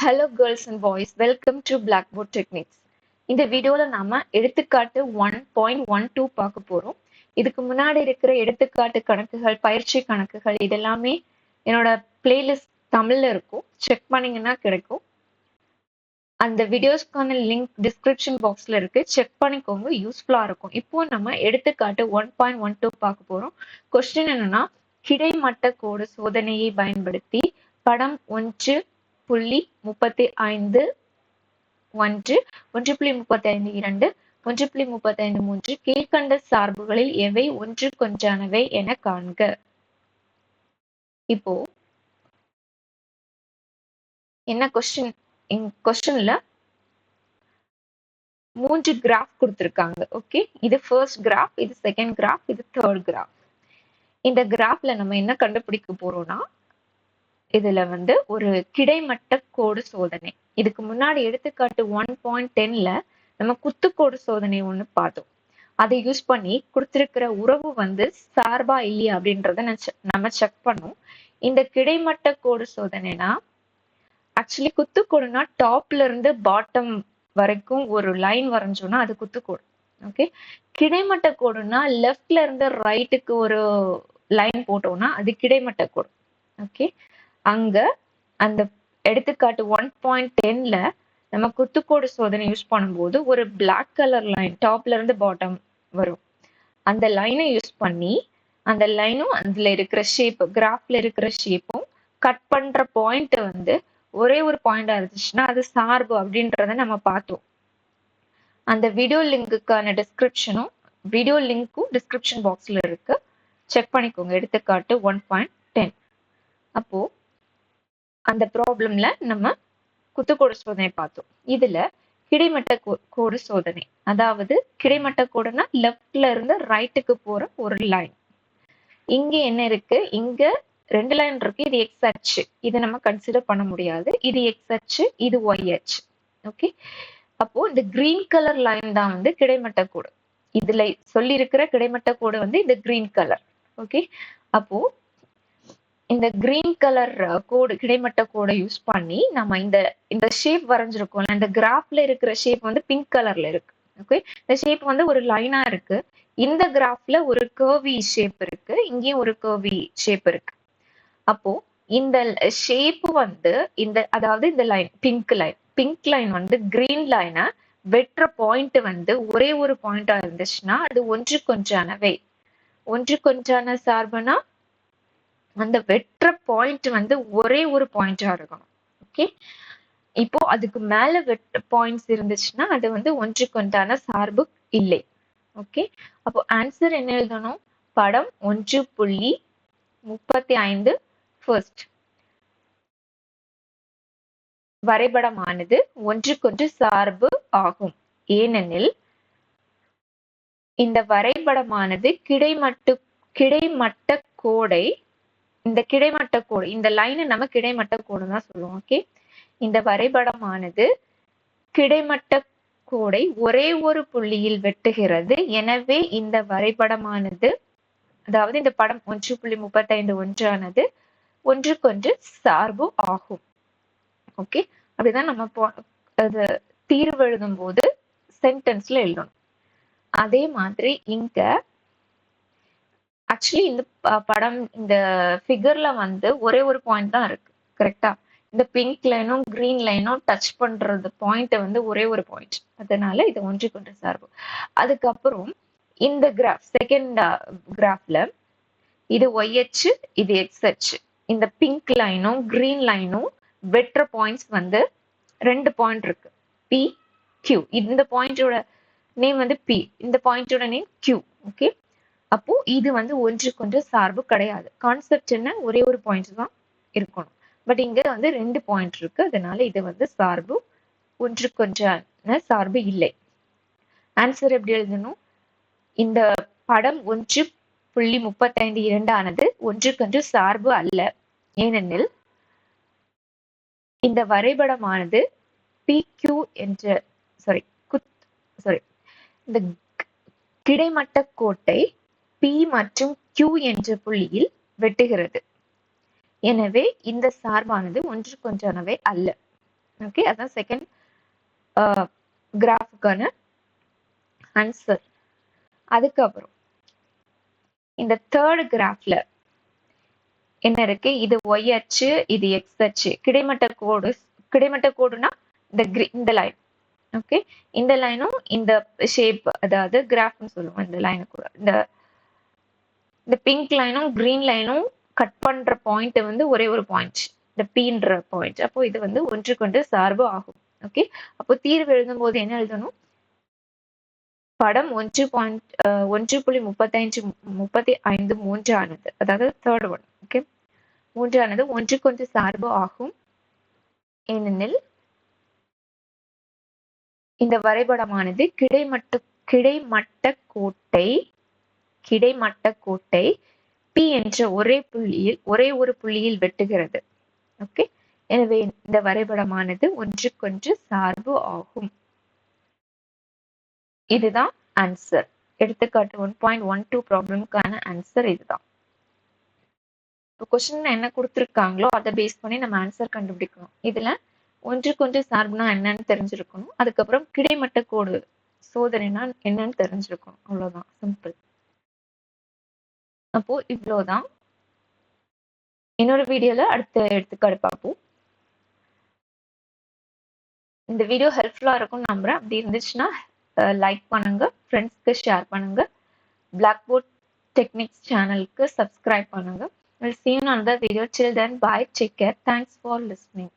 Hello girls and boys, welcome to Blackboard Techniques. இந்த வீடியோல நாம எடுத்துக்காட்டு 1.12 பார்க்க போறோம். இதுக்கு முன்னாடி இருக்கிற எடுத்துக்காட்டு கணக்குகள், பயிற்சி கணக்குகள் இதெல்லாமே என்னோட பிளேலிஸ்ட் தமிழ்ல இருக்கும். செக் பண்ணீங்கன்னா கிடைக்கும். அந்த வீடியோஸ்க்கான லிங்க் டிஸ்கிரிப்ஷன் பாக்ஸ்ல இருக்கு. செக் பண்ணிக்கோங்க, யூஸ்ஃபுல்லா இருக்கும். இப்போ நம்ம எடுத்துக்காட்டு 1.12 பார்க்க போறோம். கொஸ்டின் என்னன்னா, கிடைமட்ட கோடு சோதனையை பயன்படுத்தி படம் 1.35 1 1.35 2 1.35 கீழ்கண்ட சார்புகளில் எவை ஒன்றுக்கொன்றானவை என காண்க. இப்போ என்ன கொஸ்டின்? கொஸ்டின்ல 3 கிராஃப் கொடுத்திருக்காங்க. ஓகே, இது ஃபர்ஸ்ட் கிராஃப், இது செகண்ட் கிராஃப், இது தேர்ட் கிராஃப். இந்த கிராஃப்ல நம்ம என்ன கண்டுபிடிக்க போறோம்னா, இதுல ஒரு கிடைமட்ட கோடு சோதனை. இதுக்கு முன்னாடி எடுத்துக்காட்டு 1.10ல நம்ம குத்துக்கோடு சோதனை ஒண்ணு பார்த்தோம். அதை யூஸ் பண்ணி கொடுத்திருக்கிற உறவு சார்பா இல்லையா அப்படின்றத நம்ம செக் பண்ணோம். இந்த கிடைமட்ட கோடு சோதனைனா, ஆக்சுவலி குத்துக்கோடுனா டாப்ல இருந்து பாட்டம் வரைக்கும் ஒரு லைன் வரைஞ்சோம்னா அது குத்துக்கோடு. ஓகே, கிடைமட்ட கோடுனா லெஃப்ட்ல இருந்து ரைட்டுக்கு ஒரு லைன் போட்டோம்னா அது கிடைமட்ட கோடு. ஓகே, அங்க அந்த எடுத்துக்காட்டு 1.10ல நம்ம குத்துக்கோடு சோதனை யூஸ் பண்ணும்போது ஒரு பிளாக் கலர் லைன் டாப்ல இருந்து பாட்டம் வரும். அந்த லைனை யூஸ் பண்ணி அந்த லைனும் அதுல இருக்கிற ஷேப், கிராஃப்ல இருக்கிற ஷேப்பும் கட் பண்ற பாயிண்ட் ஒரே ஒரு பாயிண்டா இருந்துச்சுன்னா அது சார்பு அப்படின்றத நம்ம பார்த்தோம். அந்த வீடியோ லிங்க்குக்கான வீடியோ லிங்க்கும் டிஸ்கிரிப்ஷன் பாக்ஸ்ல இருக்கு. செக் பண்ணிக்கோங்க. எடுத்துக்காட்டு 1.10. அப்போ அந்த ப்ராப்ளம்ல நம்ம குத்துக்கோடு சோதனை பார்த்தோம். இதுல கிடைமட்ட கோடு சோதனை, அதாவது கிடைமட்ட கோடுனா லெஃப்ட்ல இருந்து ரைட்டுக்கு போற ஒரு லைன். இங்க என்ன இருக்கு? இங்க 2 லைன் இருக்கு. இது எக்ஸ் அச்சு, இதை நம்ம கன்சிடர் பண்ண முடியாது. இது எக்ஸ் அச்சு, இது ஒய் அச்சு. ஓகே, அப்போ இந்த கிரீன் கலர் லைன் தான் கிடைமட்ட கோடு. இதுல சொல்லி இருக்கிற கிடைமட்ட கோடு இந்த கிரீன் கலர். ஓகே, அப்போ இந்த கிரீன் கலர் கோடு, கிடைமட்ட கோடை யூஸ் பண்ணி நம்ம இந்த ஷேப் வரைஞ்சிருக்கோம். இந்த கிராஃப்ல இருக்கிற ஷேப் பிங்க் கலர்ல இருக்கு. ஓகே, இந்த ஷேப் ஒரு லைனா இருக்கு. இந்த கிராஃப்ல ஒரு கர்வி ஷேப் இருக்கு, இங்கேயும் ஒரு கர்வி ஷேப் இருக்கு. அப்போ இந்த ஷேப் அதாவது இந்த லைன் பிங்க் லைன் கிரீன் லைனை வெற்ற பாயிண்ட் ஒரே ஒரு பாயிண்டா இருந்துச்சுன்னா அது ஒன்றுக்கொன்றானவை. ஒன்றுக்கொன்றான சார்புனா அந்த வெற்ற பாயிண்ட் ஒரே ஒரு பாயிண்டா இருக்கணும். ஓகே, இப்போ அதுக்கு மேல வெற்ற பாயிண்ட்ஸ் இருந்துச்சுன்னா அது ஒன்றுக்கொன்றான சார்பு இல்லை. ஓகே, அப்போ ஆன்சர் என்ன எழுதணும்? படம் 1.35 ஃபர்ஸ்ட் வரைபடமானது ஒன்றுக்கொன்று சார்பு ஆகும், ஏனெனில் இந்த வரைபடமானது கிடைமட்ட கோடை, இந்த கிடைமட்ட கோடு, இந்த லைனை நம்ம கிடைமட்ட கோடு தான் சொல்லுவோம். ஓகே, இந்த வரைபடமானது கிடைமட்ட கோடை ஒரே ஒரு புள்ளியில் வெட்டுகிறது. எனவே இந்த வரைபடமானது, அதாவது இந்த படம் 1.35 ஒன்றானது ஒன்றுக்கொன்று சார்பு ஆகும். ஓகே, அப்படிதான் நம்ம தீர்வு எழுதும் போது சென்டென்ஸ்ல எழுதணும். அதே மாதிரி இங்க ஆக்சுவலி இந்த படம், இந்த ஃபிகர்ல ஒரே ஒரு பாயிண்ட் தான் இருக்கு. கரெக்டா? இந்த பிங்க் லைனும் கிரீன் லைனும் டச் பண்றது பாயிண்ட் ஒரே ஒரு பாயிண்ட். அதனால இது ஒன்றுக்கொன்று சார்பு. அதுக்கப்புறம் இந்த கிராஃப், செகண்ட் கிராஃப்ல இது ஒய் அச்சு, இது எக்ஸ் அச்சு. இந்த பிங்க் லைனும் கிரீன் லைனும் வெற்ற பாயிண்ட்ஸ் 2 பாயிண்ட் இருக்கு, பி கியூ. இந்த பாயிண்டோட நேம் பி, இந்த பாயிண்டோட நேம் கியூ. ஓகே, அப்போ இது ஒன்றுக்கொன்று சார்பு கிடையாது. கான்செப்ட் என்ன? ஒரே ஒரு பாயிண்ட் தான் இருக்கணும். பட் இங்க 2 பாயிண்ட் இருக்கு, அதனால இது சார்பு, ஒன்றுக்கொன்றான சார்பு இல்லை. ஆன்சர் எப்படி எழுதணும்? இந்த படம் 1.35 ஆனது ஒன்றுக்கொன்று சார்பு அல்ல, ஏனெனில் இந்த வரைபடமானது PQ என்ற இந்த கிடைமட்ட கோட்டை P மற்றும் Q என்ற புள்ளியில் வெட்டுகிறது. எனவே இந்த சார்பானது ஒன்றுக்கொன்றானவை அல்ல. ஓகே, அதான் செகண்ட் கிராஃபுக்கான ஆன்சர். அதுக்கப்புறம் இந்த தேர்ட் கிராஃப்ல என்ன இருக்கு? இது ஒய் அச்சு, இது எக்ஸ் அச்சு. கிடைமட்ட கோடுனா இந்த லைன். ஓகே, இந்த லைனும் இந்த ஷேப், அதாவது கிராஃப்னு சொல்லுவோம் இந்த லைனு கூட. இந்த பிங்க் லைனும் கிரீன் லைனும் கட் பண்ற பாயிண்ட் வந்து ஒரே ஒரு பாயிண்ட், இந்த பீன்ற பாயிண்ட். அப்போ இது வந்து ஒன்றுக்கொன்று சார்பு ஆகும். ஓகே, அப்போ தீர்வு எழுதும் போது என்ன எழுதணும்? படம் 1.35 ஆனது, அதாவது தேர்ட் ஒன். ஓகே, மூன்றானது ஒன்றுக்கொன்று சார்பு ஆகும், ஏனெனில் இந்த வரைபடமானது கிடைமட்ட கோட்டை P என்ற ஒரே ஒரு புள்ளியில் வெட்டுகிறது. ஓகே, எனவே இந்த வரைபடமானது ஒன்றுக்கொன்று சார்பு ஆகும். இதுதான் ஆன்சர். எடுத்துக்காட்டு 1.12 ப்ராப்ளம்கான ஆன்சர் இதுதான். கொஸ்டின் என்ன கொடுத்துருக்காங்களோ அதை பேஸ் பண்ணி நம்ம ஆன்சர் கண்டுபிடிக்கணும். இதுல ஒன்றுக்கொன்று சார்புனா என்னன்னு தெரிஞ்சிருக்கணும். அதுக்கப்புறம் கிடைமட்ட கோடு சோதனைனா என்னன்னு தெரிஞ்சிருக்கணும். அவ்வளவுதான், சிம்பிள். அப்போ இவ்வளவுதான். இன்னொரு வீடியோல அடுத்த எடுத்துக்காட்டு பார்ப்போம். இந்த வீடியோ ஹெல்ப்ஃபுல்லா இருக்கும்னு நம்புறேன். அப்படி இருந்துச்சுன்னா லைக் பண்ணுங்க, ஃப்ரெண்ட்ஸ்க்கு ஷேர் பண்ணுங்க, பிளாக்போர்ட் டெக்னிக்ஸ் சேனலுக்கு சப்ஸ்கிரைப் பண்ணுங்க. We'll see you in another video. Till then, bye, take care. Thanks for listening.